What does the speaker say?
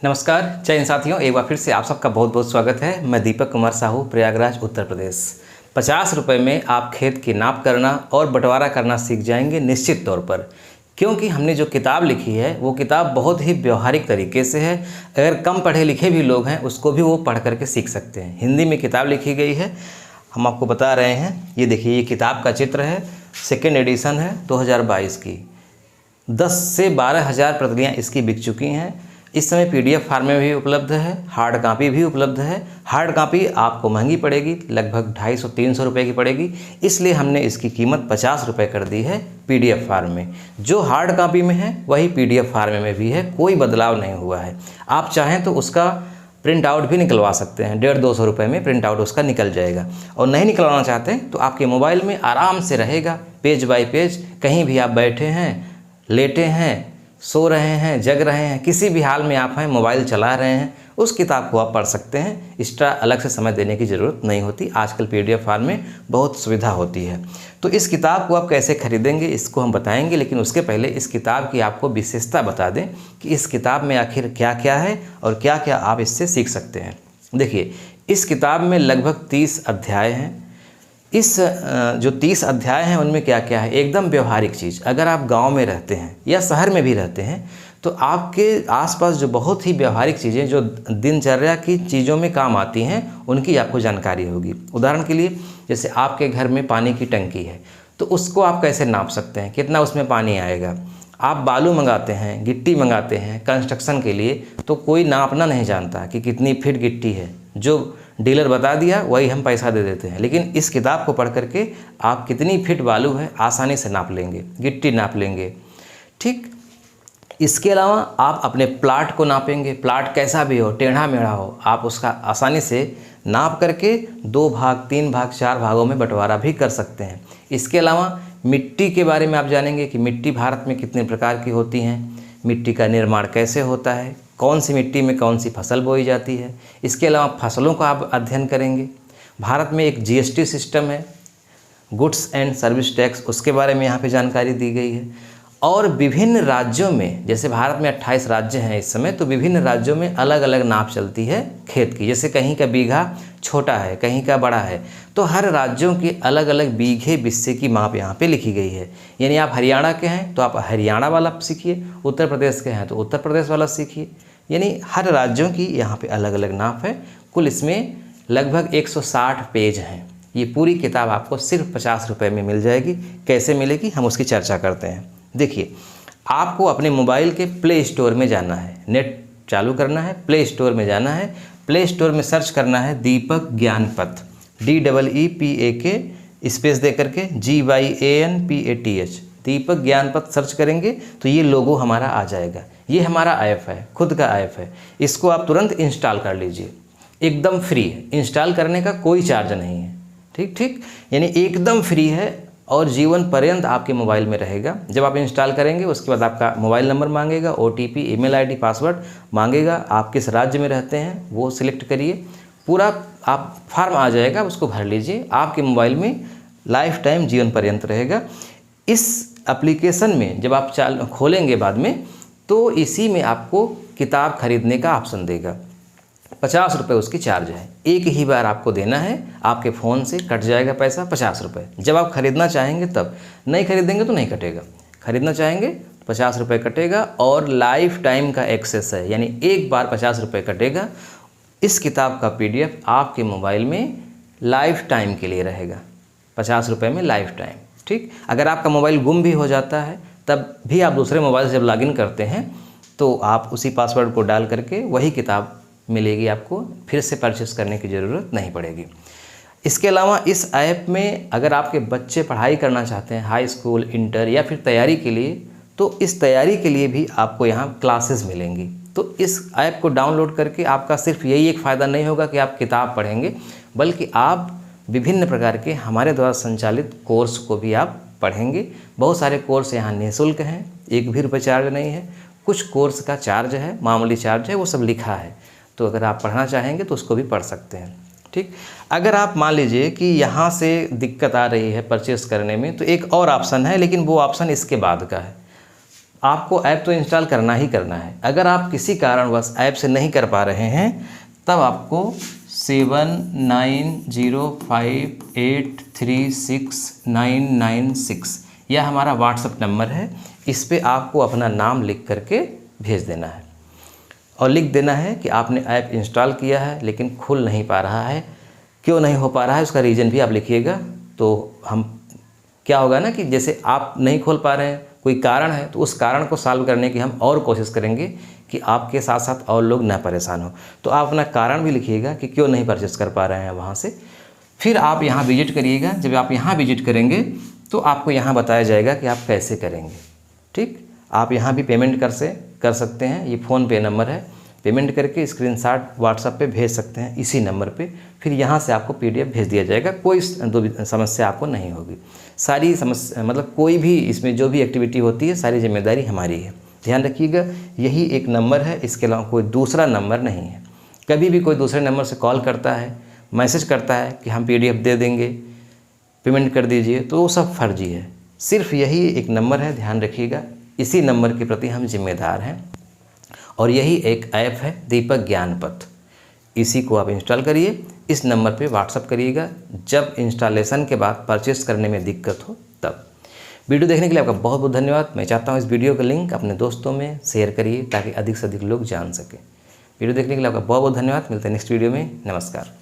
नमस्कार जय हिंद साथियों, एक बार फिर से आप सबका बहुत बहुत स्वागत है। मैं दीपक कुमार साहू, प्रयागराज उत्तर प्रदेश। 50 रुपये में आप खेत की नाप करना और बंटवारा करना सीख जाएंगे निश्चित तौर पर, क्योंकि हमने जो किताब लिखी है वो किताब बहुत ही व्यवहारिक तरीके से है। अगर कम पढ़े लिखे भी लोग हैं उसको भी वो पढ़ करके सीख सकते हैं। हिंदी में किताब लिखी गई है, हम आपको बता रहे हैं। ये देखिए, ये किताब का चित्र है, सेकेंड एडिशन है 2022 की। 10 से 12 हज़ार प्रतियाँ इसकी बिक चुकी हैं। इस समय PDF फॉर्म में भी उपलब्ध है, हार्ड कॉपी भी उपलब्ध है। हार्ड कॉपी आपको महंगी पड़ेगी, लगभग 250-300 रुपये की पड़ेगी, इसलिए हमने इसकी कीमत 50 रुपये कर दी है PDF फॉर्म में। जो हार्ड कॉपी में है वही PDF फॉर्म में भी है, कोई बदलाव नहीं हुआ है। आप चाहें तो उसका प्रिंट आउट भी निकलवा सकते हैं, 150-200 रुपये में प्रिंट आउट उसका निकल जाएगा। और नहीं निकलवाना चाहते तो आपके मोबाइल में आराम से रहेगा, पेज बाय पेज। कहीं भी आप बैठे हैं, लेटे हैं, सो रहे हैं, जग रहे हैं, किसी भी हाल में आप हैं, मोबाइल चला रहे हैं, उस किताब को आप पढ़ सकते हैं। एक्स्ट्रा अलग से समय देने की ज़रूरत नहीं होती। आजकल PDF फॉर्म में बहुत सुविधा होती है। तो इस किताब को आप कैसे खरीदेंगे इसको हम बताएंगे, लेकिन उसके पहले इस किताब की आपको विशेषता बता दें कि इस किताब में आखिर क्या क्या है और क्या क्या आप इससे सीख सकते हैं। देखिए, इस किताब में लगभग 30 अध्याय हैं। इस जो 30 अध्याय हैं उनमें क्या क्या है, एकदम व्यवहारिक चीज़। अगर आप गांव में रहते हैं या शहर में भी रहते हैं तो आपके आसपास जो बहुत ही व्यवहारिक चीज़ें जो दिनचर्या की चीज़ों में काम आती हैं उनकी आपको जानकारी होगी। उदाहरण के लिए, जैसे आपके घर में पानी की टंकी है तो उसको आप कैसे नाप सकते हैं, कितना उसमें पानी आएगा। आप बालू मंगाते हैं, गिट्टी मंगाते हैं कंस्ट्रक्शन के लिए, तो कोई नापना नहीं जानता कि कितनी फीट गिट्टी है। जो डीलर बता दिया वही हम पैसा दे देते हैं। लेकिन इस किताब को पढ़ करके आप कितनी फीट बालू है आसानी से नाप लेंगे, गिट्टी नाप लेंगे। ठीक, इसके अलावा आप अपने प्लाट को नापेंगे। प्लाट कैसा भी हो, टेढ़ा मेढ़ा हो, आप उसका आसानी से नाप करके 2 भाग, 3 भाग, 4 भागों में बंटवारा भी कर सकते हैं। इसके अलावा मिट्टी के बारे में आप जानेंगे कि मिट्टी भारत में कितने प्रकार की होती हैं, मिट्टी का निर्माण कैसे होता है, कौन सी मिट्टी में कौन सी फसल बोई जाती है। इसके अलावा फसलों का आप अध्ययन करेंगे। भारत में एक GST सिस्टम है, गुड्स एंड सर्विस टैक्स, उसके बारे में यहाँ पे जानकारी दी गई है। और विभिन्न राज्यों में, जैसे भारत में 28 राज्य हैं इस समय, तो विभिन्न राज्यों में अलग अलग नाप चलती है खेत की। जैसे कहीं का बीघा छोटा है, कहीं का बड़ा है, तो हर राज्यों की अलग अलग बीघे बिस्से की माप यहाँ पे लिखी गई है। यानी आप हरियाणा के हैं तो आप हरियाणा वाला सीखिए, उत्तर प्रदेश के हैं तो उत्तर प्रदेश वाला सीखिए। यानी हर राज्यों की यहाँ पे अलग अलग नाप है। कुल इसमें लगभग 160 पेज हैं। ये पूरी किताब आपको सिर्फ 50 रुपये में मिल जाएगी। कैसे मिलेगी हम उसकी चर्चा करते हैं। देखिए, आपको अपने मोबाइल के प्ले स्टोर में जाना है, नेट चालू करना है, प्ले स्टोर में जाना है। प्ले स्टोर में सर्च करना है दीपक ज्ञानपथ, DEEPAK स्पेस दे करके GYANPATH, दीपक ज्ञानपथ सर्च करेंगे तो ये लोगो हमारा आ जाएगा। ये हमारा ऐप है, खुद का ऐप है। इसको आप तुरंत इंस्टॉल कर लीजिए, एकदम फ्री है। इंस्टॉल करने का कोई चार्ज नहीं है। ठीक, यानी एकदम फ्री है और जीवन पर्यंत आपके मोबाइल में रहेगा। जब आप इंस्टॉल करेंगे उसके बाद आपका मोबाइल नंबर मांगेगा, OTP, ईमेल ID, पासवर्ड मांगेगा। आप किस राज्य में रहते हैं वो सिलेक्ट करिए, पूरा आप फॉर्म आ जाएगा, उसको भर लीजिए। आपके मोबाइल में लाइफ टाइम जीवन पर्यंत रहेगा। इस एप्लीकेशन में जब आप खोलेंगे बाद में, तो इसी में आपको किताब खरीदने का ऑप्शन देगा। 50 रुपये उसकी चार्ज है, एक ही बार आपको देना है। आपके फ़ोन से कट जाएगा पैसा 50 रुपये। जब आप खरीदना चाहेंगे तब, नहीं खरीदेंगे तो नहीं कटेगा। खरीदना चाहेंगे 50 रुपये कटेगा और लाइफ टाइम का एक्सेस है, यानी एक बार 50 रुपये कटेगा। इस किताब का PDF आपके मोबाइल में लाइफ टाइम के लिए रहेगा, 50 रुपये में लाइफ टाइम। ठीक, अगर आपका मोबाइल गुम भी हो जाता है तब भी आप दूसरे मोबाइल से जब लॉगिन करते हैं तो आप उसी पासवर्ड को डाल करके वही किताब मिलेगी आपको, फिर से परचेस करने की ज़रूरत नहीं पड़ेगी। इसके अलावा इस ऐप में अगर आपके बच्चे पढ़ाई करना चाहते हैं, हाई स्कूल, इंटर या फिर तैयारी के लिए, तो इस तैयारी के लिए भी आपको यहाँ क्लासेस मिलेंगी। तो इस ऐप को डाउनलोड करके आपका सिर्फ यही एक फ़ायदा नहीं होगा कि आप किताब पढ़ेंगे, बल्कि आप विभिन्न प्रकार के हमारे द्वारा संचालित कोर्स को भी आप पढ़ेंगे। बहुत सारे कोर्स यहाँ निःशुल्क हैं, एक भी रुपये चार्ज नहीं है। कुछ कोर्स का चार्ज है, मामूली चार्ज है, वो सब लिखा है। तो अगर आप पढ़ना चाहेंगे तो उसको भी पढ़ सकते हैं। ठीक, अगर आप मान लीजिए कि यहाँ से दिक्कत आ रही है परचेस करने में, तो एक और ऑप्शन है, लेकिन वो ऑप्शन इसके बाद का है। आपको ऐप तो इंस्टॉल करना ही करना है। अगर आप किसी कारणवश ऐप से नहीं कर पा रहे हैं तब आपको 7905836996 यह हमारा व्हाट्सएप नंबर है। इस पे आपको अपना नाम लिख करके भेज देना है और लिख देना है कि आपने ऐप इंस्टॉल किया है लेकिन खुल नहीं पा रहा है, क्यों नहीं हो पा रहा है उसका रीज़न भी आप लिखिएगा। तो हम क्या होगा ना कि जैसे आप नहीं खोल पा रहे हैं, कोई कारण है, तो उस कारण को सॉल्व करने की हम और कोशिश करेंगे कि आपके साथ साथ और लोग ना परेशान हो। तो आप अपना कारण भी लिखिएगा कि क्यों नहीं परचेस कर पा रहे हैं वहाँ से। फिर आप यहाँ विजिट करिएगा। जब आप यहाँ विजिट करेंगे तो आपको यहाँ बताया जाएगा कि आप कैसे करेंगे। ठीक, आप यहाँ भी पेमेंट कर सकते हैं। ये फ़ोन पे नंबर है, पेमेंट करके स्क्रीनशॉट व्हाट्सएप पे भेज सकते हैं इसी नंबर पे। फिर यहाँ से आपको PDF भेज दिया जाएगा। कोई समस्या आपको नहीं होगी। सारी समस्या मतलब कोई भी इसमें जो भी एक्टिविटी होती है सारी जिम्मेदारी हमारी है। ध्यान रखिएगा, यही एक नंबर है, इसके अलावा कोई दूसरा नंबर नहीं है। कभी भी कोई दूसरे नंबर से कॉल करता है, मैसेज करता है कि हम PDF दे देंगे, पेमेंट कर दीजिए, तो वो सब फर्जी है। सिर्फ यही एक नंबर है, ध्यान रखिएगा। इसी नंबर के प्रति हम जिम्मेदार हैं और यही एक ऐप है दीपक ज्ञान पथ। इसी को आप इंस्टॉल करिए, इस नंबर पे व्हाट्सअप करिएगा जब इंस्टॉलेशन के बाद परचेस करने में दिक्कत हो तब। वीडियो देखने के लिए आपका बहुत बहुत धन्यवाद। मैं चाहता हूँ इस वीडियो का लिंक अपने दोस्तों में शेयर करिए ताकि अधिक से अधिक लोग जान सकें। वीडियो देखने के लिए आपका बहुत बहुत धन्यवाद। मिलते हैं नेक्स्ट वीडियो में। नमस्कार।